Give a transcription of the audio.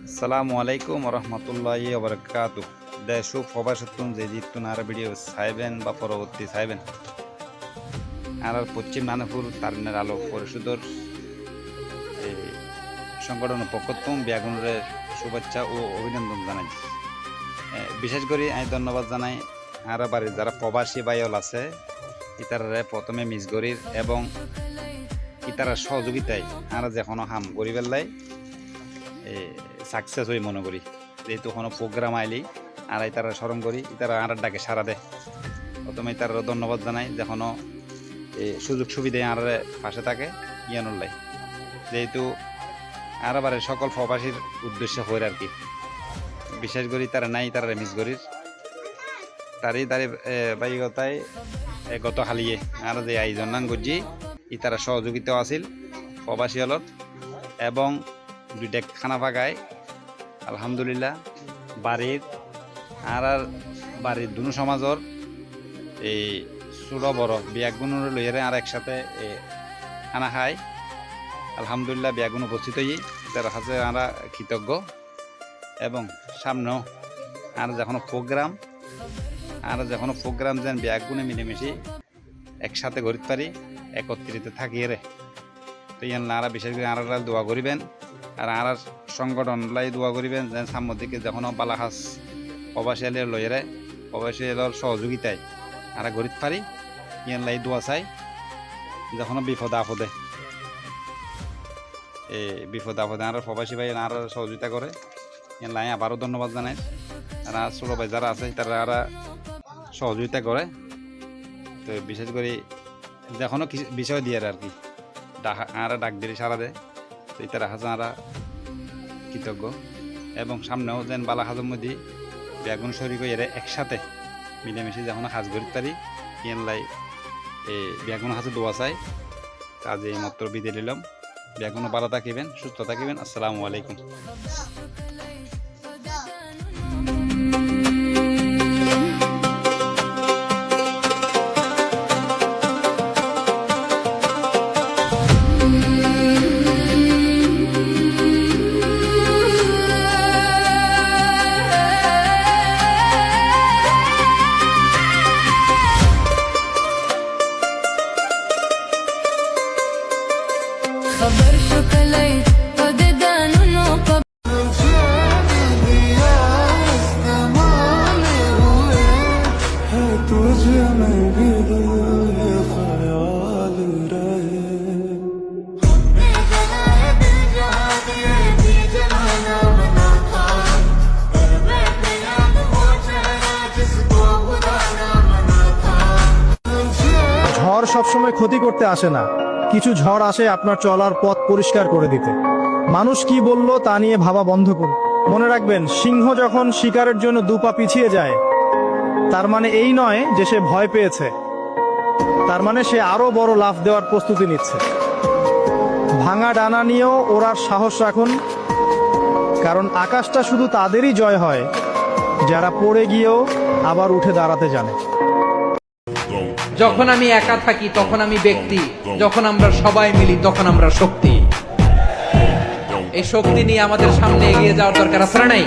আসসালামু আলাইকুম রহমতুল্লাহি ওবরাকাতু। দেশ ও প্রবাসতুন যে জিতুন আর ভিডিও চাইবেন বা পরবর্তী চাইবেন আর পশ্চিম নানাপুর তারিণের আলো পরিষদর সংগঠন পক্ষতুম ব্যাগুনের শুভেচ্ছা ও অভিনন্দন জানাই। বিশেষ করে আমি ধন্যবাদ জানাই আর বাড়ির যারা প্রবাসী বাইল আছে ইতারে প্রথমে মিসগরির এবং ইতারা সহযোগিতায় আর যেখানে হাম গরিবের লাই সাকসেস হই মনে করি। যেহেতু কোনো প্রোগ্রাম আইলি আর তারা স্মরণ করি তারা আর ডাকে সারা দেয়। প্রথমে তারা ধন্যবাদ জানাই যেখানে সুযোগ সুবিধায় আর পাশে থাকে ইয়ানোর লাই। যেহেতু আর আবার সকল প্রবাসীর উদ্দেশ্যে হয়ে আর কি বিশেষ করি তারা নাই তারা মিস করির তারই বাইকতায় গত হালিয়ে আর যে আয়োজন নাম করছি তারা সহযোগিতাও আছিল প্রবাসী হলত এবং দুইটা খানা পাকায় আলহামদুলিল্লাহ বাড়ির আর বাড়ির দুনো সমাজর এই ছোট বড় বিয়াগুণের লইয়ারে আর একসাথে খানা খায় আলহামদুলিল্লাহ বিয়াগুণ উপস্থিত হই তার কাছে আমরা কৃতজ্ঞ। এবং সামনেও আর যখন প্রোগ্রাম যেন বিয়াগুণে মিলেমিশি একসাথে গড়িতে পারি একত্রিত থাকিয়ে রে তো ইয়ান আর বিশেষ করে আর দোয়া করিবেন আর আর সংগঠন লাই দোয়া করিবেন যেন সামনের দিকে যখন বালাহাস প্রবাসী এলের লইয়ারে প্রবাসী এলর সহযোগিতায় আর গড়িতে পারি ইয়ান লাই দোয়া চাই। যখন বিপদ আপদে আর প্রবাসী ভাই আর সহযোগিতা করে ইয়ান লাই আবারও ধন্যবাদ জানাই। আর ছোট ভাই যারা আছে তারা আর সহযোগিতা করে। তো বিশেষ করে যখনও কিছু বিষয় দিয়ে আর কি আর ডাক দিয়ে সারা দেয় তো তারা হাজারা কৃতজ্ঞ। এবং সামনেও যেন বালা হাজর মধ্যে বেগুন শরীর এরা একসাথে মিলেমিশে যখন হাজ গড়িতে পারি ইয়ান লাই বেগুন হাজে দোয়া চাই। কাজে মাত্র বিদায় নিলাম। বেগুনও ভালো থাকিবেন, সুস্থ থাকিবেন। আসসালামু আলাইকুম। خبر شكلي قد دانو तुझे में भी दिल ख्याल रहे ঝড় সবসময় ক্ষতি করতে আসে না, কিছু ঝড় আসে আপনার চলার পথ পরিষ্কার করে দিতে। মানুষ কি বলল তা নিয়ে ভাবা বন্ধ করুন। মনে রাখবেন, সিংহ যখন শিকারের জন্য দুপা পিছিয়ে যায় তার মানে এই নয় যে সে ভয় পেয়েছে, তার মানে সে আরো বড় লাফ দেওয়ার প্রস্তুতি নিচ্ছে। ভাঙা ডানা নিয়েও ওড়ার সাহস রাখুন, কারণ আকাশটা শুধু তাদেরই জয় হয় যারা পড়ে গিয়েও আবার উঠে দাঁড়াতে জানে। যখন আমি একা থাকি তখন আমি ব্যক্তি, যখন আমরা সবাই মিলি তখন আমরা শক্তি। এই শক্তি নিয়ে আমাদের সামনে এগিয়ে যাওয়ার দরকার আছে না নাই?